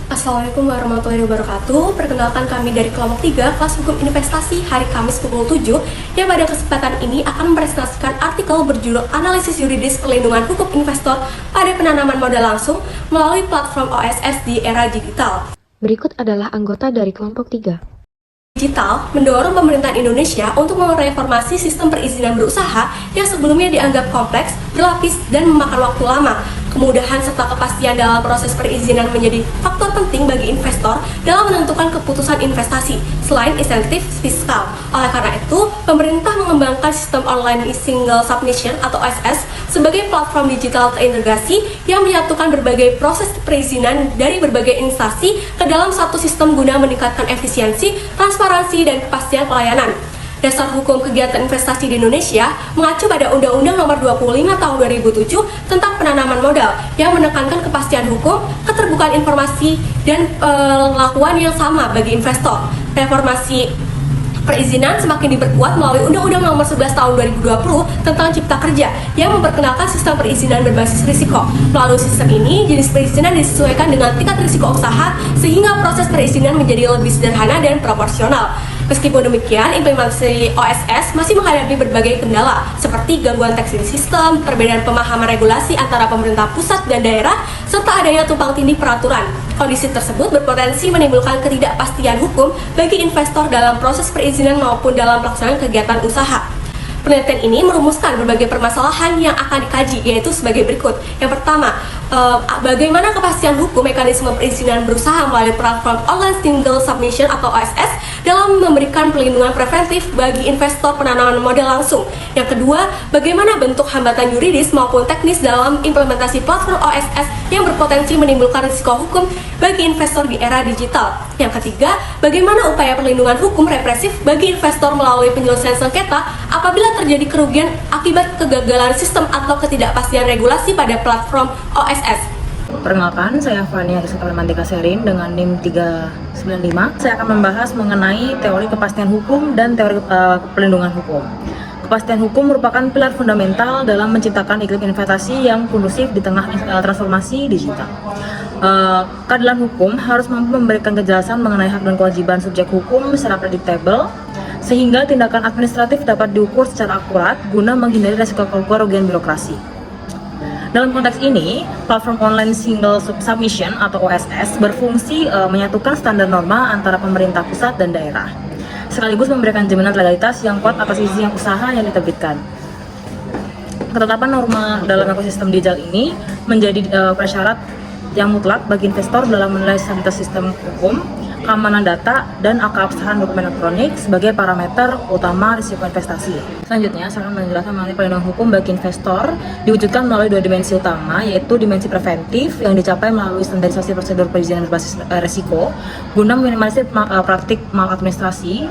Assalamualaikum warahmatullahi wabarakatuh. Perkenalkan kami dari kelompok 3 kelas hukum investasi hari Kamis pukul 7 yang pada kesempatan ini akan mempresentasikan artikel berjudul Analisis Yuridis Perlindungan Hukum Investor pada Penanaman Modal Langsung melalui platform OSS di era digital. Berikut adalah anggota dari kelompok 3. Digital mendorong pemerintahan Indonesia untuk mereformasi sistem perizinan berusaha yang sebelumnya dianggap kompleks, berlapis, dan memakan waktu lama. Kemudahan serta kepastian dalam proses perizinan menjadi faktor penting bagi investor dalam menentukan keputusan investasi, selain insentif fiskal. Oleh karena itu, pemerintah mengembangkan sistem online single submission atau OSS sebagai platform digital terintegrasi yang menyatukan berbagai proses perizinan dari berbagai instansi ke dalam satu sistem guna meningkatkan efisiensi, transparansi, dan kepastian pelayanan. Dasar hukum kegiatan investasi di Indonesia mengacu pada Undang-Undang Nomor 25 Tahun 2007 tentang penanaman modal yang menekankan kepastian hukum, keterbukaan informasi, dan perlakuan yang sama bagi investor. Reformasi perizinan semakin diperkuat melalui Undang-Undang Nomor 11 Tahun 2020 tentang Cipta Kerja yang memperkenalkan sistem perizinan berbasis risiko. Melalui sistem ini, jenis perizinan disesuaikan dengan tingkat risiko usaha sehingga proses perizinan menjadi lebih sederhana dan proporsional. Meskipun demikian, implementasi OSS masih menghadapi berbagai kendala, seperti gangguan teknis sistem, perbedaan pemahaman regulasi antara pemerintah pusat dan daerah, serta adanya tumpang tindih peraturan. Kondisi tersebut berpotensi menimbulkan ketidakpastian hukum bagi investor dalam proses perizinan maupun dalam pelaksanaan kegiatan usaha. Penelitian ini merumuskan berbagai permasalahan yang akan dikaji, yaitu sebagai berikut. Yang pertama, bagaimana kepastian hukum mekanisme perizinan berusaha melalui platform online single submission atau OSS dalam memberikan perlindungan preventif bagi investor penanaman modal langsung. Yang kedua, bagaimana bentuk hambatan yuridis maupun teknis dalam implementasi platform OSS yang berpotensi menimbulkan risiko hukum bagi investor di era digital. Yang ketiga, bagaimana upaya perlindungan hukum represif bagi investor melalui penyelesaian sengketa apabila terjadi kerugian akibat kegagalan sistem atau ketidakpastian regulasi pada platform OSS. Perkenalkan, saya Fania Rizka Serin dengan NIM 395. Saya akan membahas mengenai teori kepastian hukum dan teori pelindungan hukum. Kepastian hukum merupakan pilar fundamental dalam menciptakan iklim investasi yang kondusif di tengah transformasi digital. Keadilan hukum harus mampu memberikan kejelasan mengenai hak dan kewajiban subjek hukum secara predictable, sehingga tindakan administratif dapat diukur secara akurat guna menghindari risiko kerugian birokrasi. Dalam konteks ini, platform online single submission atau OSS berfungsi menyatukan standar norma antara pemerintah pusat dan daerah, sekaligus memberikan jaminan legalitas yang kuat atas izin usaha yang diterbitkan. Ketetapan norma dalam ekosistem digital ini menjadi prasyarat yang mutlak bagi investor dalam menilai stabilitas sistem hukum, keamanan data, dan keabsahan dokumen elektronik sebagai parameter utama risiko investasi. Selanjutnya, saya akan menjelaskan mengenai perlindungan hukum bagi investor diwujudkan melalui dua dimensi utama, yaitu dimensi preventif yang dicapai melalui standarisasi prosedur perizinan berbasis risiko guna meminimalisir praktik maladministrasi,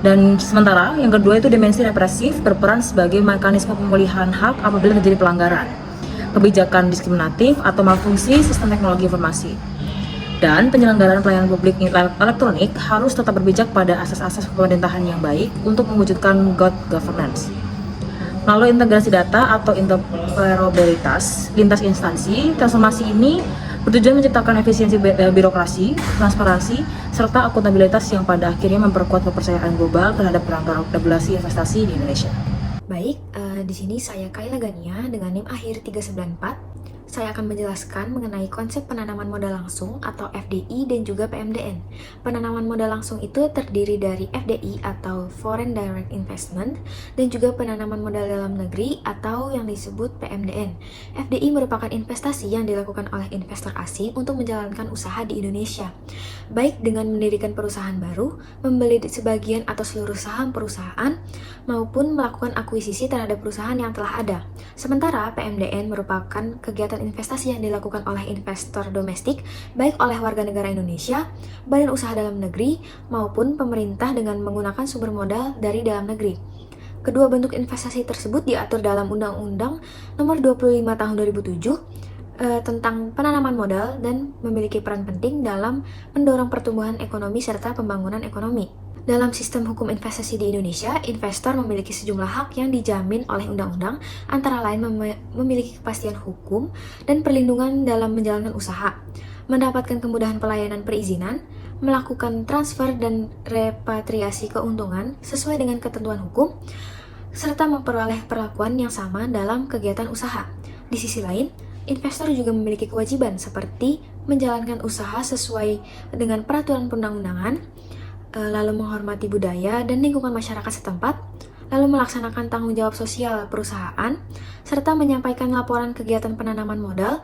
dan sementara yang kedua itu dimensi represif berperan sebagai mekanisme pemulihan hak apabila terjadi pelanggaran, kebijakan diskriminatif atau malfungsi sistem teknologi informasi. Dan penyelenggaraan pelayanan publik elektronik harus tetap berpijak pada asas-asas pemerintahan yang baik untuk mewujudkan good governance. Melalui integrasi data atau interoperabilitas lintas instansi, transformasi ini bertujuan menciptakan efisiensi birokrasi, transparansi, serta akuntabilitas yang pada akhirnya memperkuat kepercayaan global terhadap perangkat regulasi investasi di Indonesia. Baik, di sini saya Kayla Gania dengan NIM akhir 394. Saya akan menjelaskan mengenai konsep penanaman modal langsung atau FDI dan juga PMDN. Penanaman modal langsung itu terdiri dari FDI atau Foreign Direct Investment dan juga penanaman modal dalam negeri atau yang disebut PMDN. FDI merupakan investasi yang dilakukan oleh investor asing untuk menjalankan usaha di Indonesia, baik dengan mendirikan perusahaan baru, membeli sebagian atau seluruh saham perusahaan, maupun melakukan akuisisi terhadap perusahaan yang telah ada. Sementara PMDN merupakan kegiatan investasi yang dilakukan oleh investor domestik, baik oleh warga negara Indonesia, badan usaha dalam negeri, maupun pemerintah dengan menggunakan sumber modal dari dalam negeri. Kedua bentuk investasi tersebut diatur dalam Undang-Undang Nomor 25 Tahun 2007 tentang penanaman modal dan memiliki peran penting dalam mendorong pertumbuhan ekonomi serta pembangunan ekonomi. Dalam sistem hukum investasi di Indonesia, investor memiliki sejumlah hak yang dijamin oleh undang-undang, antara lain memiliki kepastian hukum dan perlindungan dalam menjalankan usaha, mendapatkan kemudahan pelayanan perizinan, melakukan transfer dan repatriasi keuntungan sesuai dengan ketentuan hukum, serta memperoleh perlakuan yang sama dalam kegiatan usaha. Di sisi lain, investor juga memiliki kewajiban seperti menjalankan usaha sesuai dengan peraturan perundang-undangan, lalu menghormati budaya dan lingkungan masyarakat setempat, lalu melaksanakan tanggung jawab sosial perusahaan, serta menyampaikan laporan kegiatan penanaman modal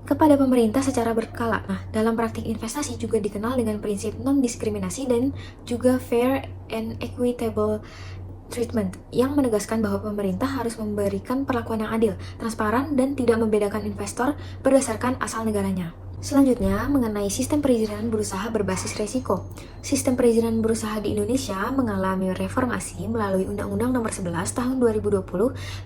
kepada pemerintah secara berkala. Nah, dalam praktik investasi juga dikenal dengan prinsip non-diskriminasi dan juga fair and equitable treatment, yang menegaskan bahwa pemerintah harus memberikan perlakuan yang adil, transparan, dan tidak membedakan investor berdasarkan asal negaranya. Selanjutnya, mengenai sistem perizinan berusaha berbasis resiko. Sistem perizinan berusaha di Indonesia mengalami reformasi melalui Undang-Undang Nomor 11 Tahun 2020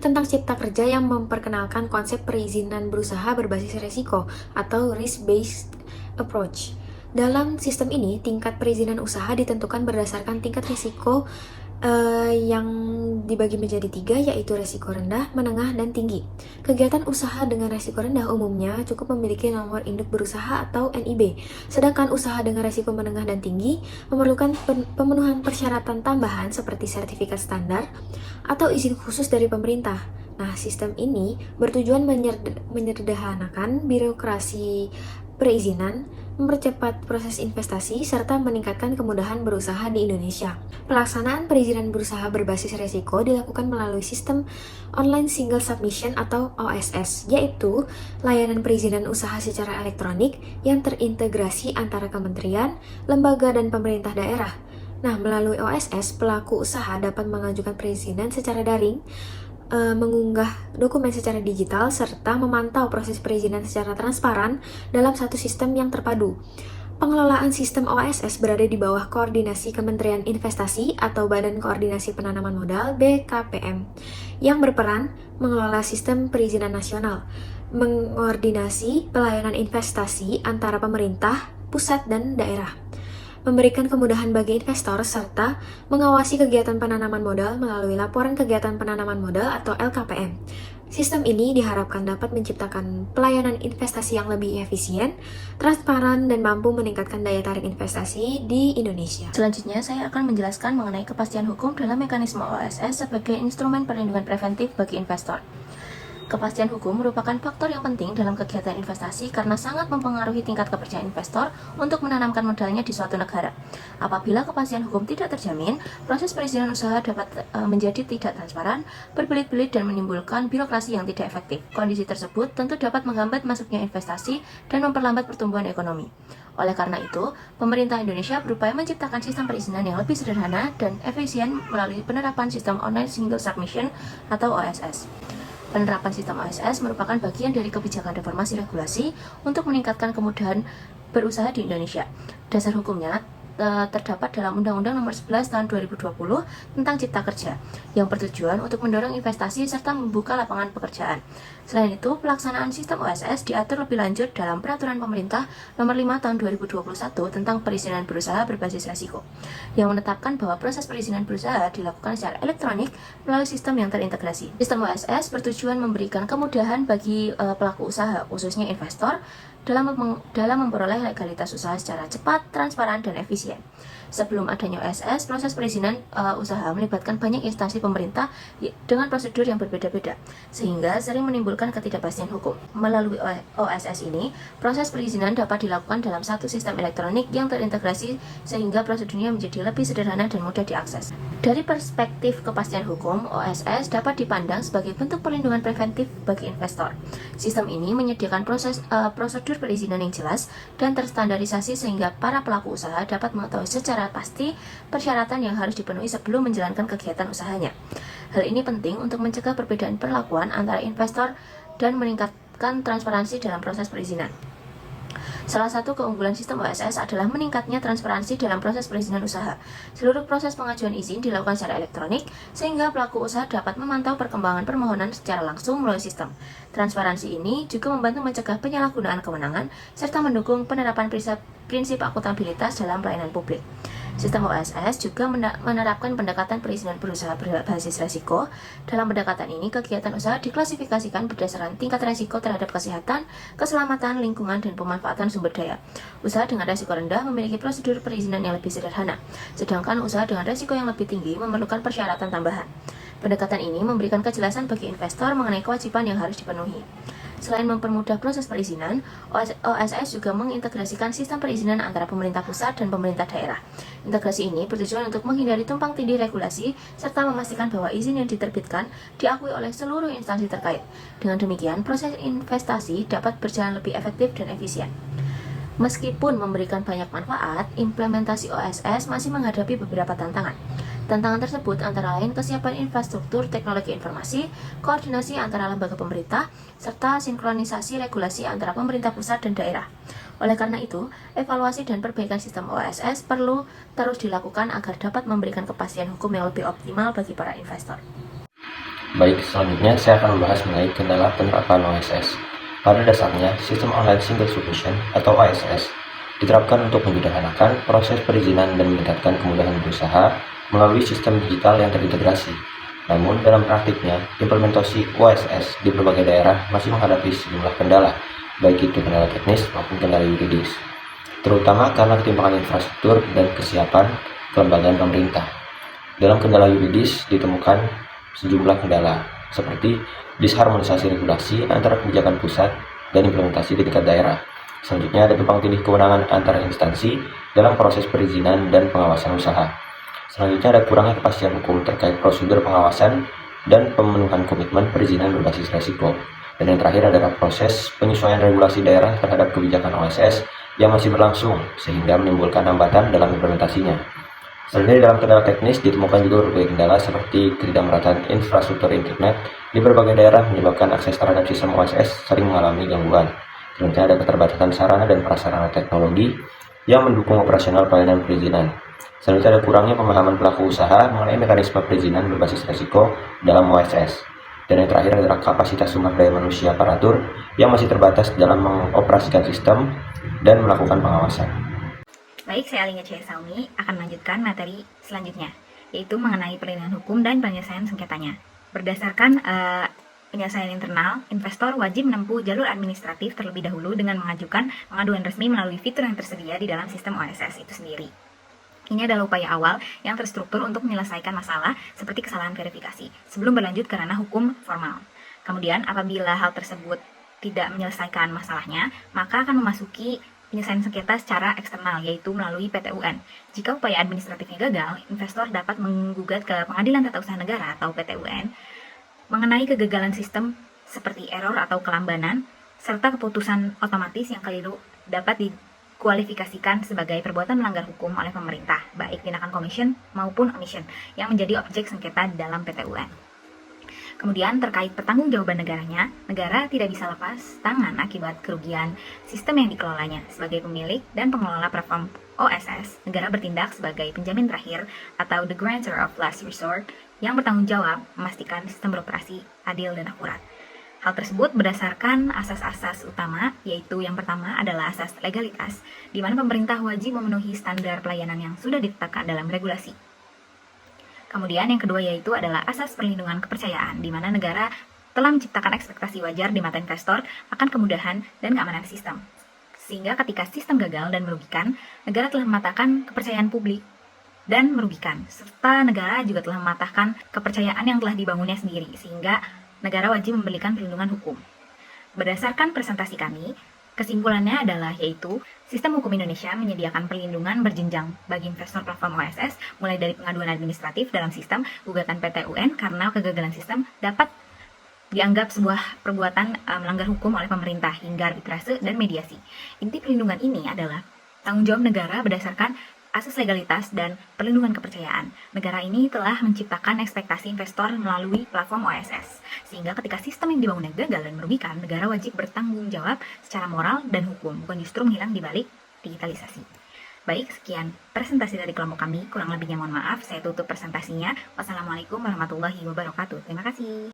tentang Cipta Kerja yang memperkenalkan konsep perizinan berusaha berbasis resiko atau risk-based approach. Dalam sistem ini, tingkat perizinan usaha ditentukan berdasarkan tingkat risiko yang dibagi menjadi 3, yaitu resiko rendah, menengah, dan tinggi. Kegiatan usaha dengan resiko rendah umumnya cukup memiliki nomor induk berusaha atau NIB, sedangkan usaha dengan resiko menengah dan tinggi memerlukan pemenuhan persyaratan tambahan seperti sertifikat standar atau izin khusus dari pemerintah. Nah, sistem ini bertujuan menyederhanakan birokrasi perizinan, mempercepat proses investasi, serta meningkatkan kemudahan berusaha di Indonesia. Pelaksanaan perizinan berusaha berbasis resiko dilakukan melalui sistem Online Single Submission atau OSS, yaitu layanan perizinan usaha secara elektronik yang terintegrasi antara kementerian, lembaga, dan pemerintah daerah. Nah, melalui OSS, pelaku usaha dapat mengajukan perizinan secara daring, mengunggah dokumen secara digital, serta memantau proses perizinan secara transparan dalam satu sistem yang terpadu. Pengelolaan sistem OSS berada di bawah koordinasi Kementerian Investasi atau Badan Koordinasi Penanaman Modal (BKPM) yang berperan mengelola sistem perizinan nasional, mengkoordinasi pelayanan investasi antara pemerintah, pusat, dan daerah, memberikan kemudahan bagi investor, serta mengawasi kegiatan penanaman modal melalui laporan kegiatan penanaman modal atau LKPM. Sistem ini diharapkan dapat menciptakan pelayanan investasi yang lebih efisien, transparan, dan mampu meningkatkan daya tarik investasi di Indonesia. Selanjutnya, saya akan menjelaskan mengenai kepastian hukum dalam mekanisme OSS sebagai instrumen perlindungan preventif bagi investor. Kepastian hukum merupakan faktor yang penting dalam kegiatan investasi karena sangat mempengaruhi tingkat kepercayaan investor untuk menanamkan modalnya di suatu negara. Apabila kepastian hukum tidak terjamin, proses perizinan usaha dapat menjadi tidak transparan, berbelit-belit, dan menimbulkan birokrasi yang tidak efektif. Kondisi tersebut tentu dapat menghambat masuknya investasi dan memperlambat pertumbuhan ekonomi. Oleh karena itu, pemerintah Indonesia berupaya menciptakan sistem perizinan yang lebih sederhana dan efisien melalui penerapan sistem Online Single Submission atau OSS. Penerapan sistem OSS merupakan bagian dari kebijakan reformasi regulasi untuk meningkatkan kemudahan berusaha di Indonesia. Dasar hukumnya terdapat dalam Undang-Undang Nomor 11 Tahun 2020 tentang Cipta Kerja, yang bertujuan untuk mendorong investasi serta membuka lapangan pekerjaan. Selain itu, pelaksanaan sistem OSS diatur lebih lanjut dalam Peraturan Pemerintah Nomor 5 Tahun 2021 tentang perizinan berusaha berbasis resiko, yang menetapkan bahwa proses perizinan berusaha dilakukan secara elektronik melalui sistem yang terintegrasi. Sistem OSS bertujuan memberikan kemudahan bagi pelaku usaha, khususnya investor, dalam memperoleh legalitas usaha secara cepat, transparan, dan efisien. Sebelum adanya OSS, proses perizinan usaha melibatkan banyak instansi pemerintah dengan prosedur yang berbeda-beda, sehingga sering menimbulkan ketidakpastian hukum. Melalui OSS ini, proses perizinan dapat dilakukan dalam satu sistem elektronik yang terintegrasi, sehingga prosedurnya menjadi lebih sederhana dan mudah diakses. Dari perspektif kepastian hukum, OSS dapat dipandang sebagai bentuk perlindungan preventif bagi investor. Sistem ini menyediakan prosedur perizinan yang jelas dan terstandarisasi sehingga para pelaku usaha dapat mengetahui secara pasti persyaratan yang harus dipenuhi sebelum menjalankan kegiatan usahanya. Hal ini penting untuk mencegah perbedaan perlakuan antara investor dan meningkatkan transparansi dalam proses perizinan. Salah satu keunggulan sistem OSS adalah meningkatnya transparansi dalam proses perizinan usaha. Seluruh proses pengajuan izin dilakukan secara elektronik, sehingga pelaku usaha dapat memantau perkembangan permohonan secara langsung melalui sistem. Transparansi ini juga membantu mencegah penyalahgunaan kewenangan, serta mendukung penerapan prinsip akuntabilitas dalam pelayanan publik. Sistem OSS juga menerapkan pendekatan perizinan berusaha berbasis resiko. Dalam pendekatan ini, kegiatan usaha diklasifikasikan berdasarkan tingkat resiko terhadap kesehatan, keselamatan, lingkungan, dan pemanfaatan sumber daya. Usaha dengan resiko rendah memiliki prosedur perizinan yang lebih sederhana, sedangkan usaha dengan resiko yang lebih tinggi memerlukan persyaratan tambahan. Pendekatan ini memberikan kejelasan bagi investor mengenai kewajiban yang harus dipenuhi. Selain mempermudah proses perizinan, OSS juga mengintegrasikan sistem perizinan antara pemerintah pusat dan pemerintah daerah. Integrasi ini bertujuan untuk menghindari tumpang tindih regulasi serta memastikan bahwa izin yang diterbitkan diakui oleh seluruh instansi terkait. Dengan demikian, proses investasi dapat berjalan lebih efektif dan efisien. Meskipun memberikan banyak manfaat, implementasi OSS masih menghadapi beberapa tantangan. Tantangan tersebut antara lain kesiapan infrastruktur teknologi informasi, koordinasi antara lembaga pemerintah, serta sinkronisasi regulasi antara pemerintah pusat dan daerah. Oleh karena itu, evaluasi dan perbaikan sistem OSS perlu terus dilakukan agar dapat memberikan kepastian hukum yang lebih optimal bagi para investor. Baik, selanjutnya saya akan membahas mengenai kendala penerapan OSS. Pada dasarnya, sistem online single submission atau OSS diterapkan untuk menyederhanakan proses perizinan dan meningkatkan kemudahan berusaha melalui sistem digital yang terintegrasi. Namun, dalam praktiknya, implementasi OSS di berbagai daerah masih menghadapi sejumlah kendala, baik itu kendala teknis maupun kendala yuridis, terutama karena ketimpangan infrastruktur dan kesiapan kelembagaan pemerintah. Dalam kendala yuridis ditemukan sejumlah kendala, seperti disharmonisasi regulasi antara kebijakan pusat dan implementasi di tingkat daerah. Selanjutnya ada tumpang tindih kewenangan antara instansi dalam proses perizinan dan pengawasan usaha. Selanjutnya ada kurangnya kepastian hukum terkait prosedur pengawasan dan pemenuhan komitmen perizinan berbasis resiko. Dan yang terakhir adalah proses penyesuaian regulasi daerah terhadap kebijakan OSS yang masih berlangsung sehingga menimbulkan hambatan dalam implementasinya. Selanjutnya dalam kendala teknis ditemukan juga berbagai kendala seperti ketidakmerataan infrastruktur internet di berbagai daerah menyebabkan akses terhadap sistem OSS sering mengalami gangguan. Selanjutnya ada keterbatasan sarana dan prasarana teknologi yang mendukung operasional pelayanan perizinan. Selanjutnya ada kurangnya pemahaman pelaku usaha mengenai mekanisme perizinan berbasis resiko dalam OSS. Dan yang terakhir adalah kapasitas sumber daya manusia aparatur yang masih terbatas dalam mengoperasikan sistem dan melakukan pengawasan. Baik, saya Alinga C. Saumi akan melanjutkan materi selanjutnya, yaitu mengenai perlindungan hukum dan penyelesaian sengketanya. Berdasarkan penyelesaian internal, investor wajib menempuh jalur administratif terlebih dahulu dengan mengajukan pengaduan resmi melalui fitur yang tersedia di dalam sistem OSS itu sendiri. Ini adalah upaya awal yang terstruktur untuk menyelesaikan masalah seperti kesalahan verifikasi sebelum berlanjut ke ranah hukum formal. Kemudian, apabila hal tersebut tidak menyelesaikan masalahnya, maka akan memasuki penyelesaian sengketa secara eksternal, yaitu melalui PT UN. Jika upaya administratifnya gagal, investor dapat menggugat ke Pengadilan Tata Usaha Negara atau PT UN mengenai kegagalan sistem seperti error atau kelambanan, serta keputusan otomatis yang keliru dapat dikualifikasikan sebagai perbuatan melanggar hukum oleh pemerintah, baik tindakan commission maupun omission, yang menjadi objek sengketa dalam PT UN. Kemudian terkait pertanggungjawaban negaranya, negara tidak bisa lepas tangan akibat kerugian sistem yang dikelolanya. Sebagai pemilik dan pengelola platform OSS, negara bertindak sebagai penjamin terakhir atau the grantor of last resort yang bertanggung jawab memastikan sistem beroperasi adil dan akurat. Hal tersebut berdasarkan asas-asas utama, yaitu yang pertama adalah asas legalitas, di mana pemerintah wajib memenuhi standar pelayanan yang sudah ditetapkan dalam regulasi. Kemudian yang kedua yaitu adalah asas perlindungan kepercayaan, di mana negara telah menciptakan ekspektasi wajar di mata investor akan kemudahan dan keamanan sistem. Sehingga ketika sistem gagal dan merugikan, negara telah mematahkan kepercayaan publik dan merugikan, serta negara juga telah mematahkan kepercayaan yang telah dibangunnya sendiri, sehingga negara wajib memberikan perlindungan hukum. Berdasarkan presentasi kami, kesimpulannya adalah yaitu sistem hukum Indonesia menyediakan perlindungan berjenjang bagi investor platform OSS, mulai dari pengaduan administratif dalam sistem, gugatan PT UN karena kegagalan sistem dapat dianggap sebuah perbuatan melanggar hukum oleh pemerintah, hingga arbitrase dan mediasi. Inti perlindungan ini adalah tanggung jawab negara berdasarkan asas legalitas dan perlindungan kepercayaan. Negara ini telah menciptakan ekspektasi investor melalui platform OSS, sehingga ketika sistem yang dibangunnya gagal dan merugikan, negara wajib bertanggung jawab secara moral dan hukum, bukan justru menghilang di balik digitalisasi. Baik, sekian presentasi dari kelompok kami. Kurang lebihnya mohon maaf, saya tutup presentasinya. Wassalamualaikum warahmatullahi wabarakatuh. Terima kasih.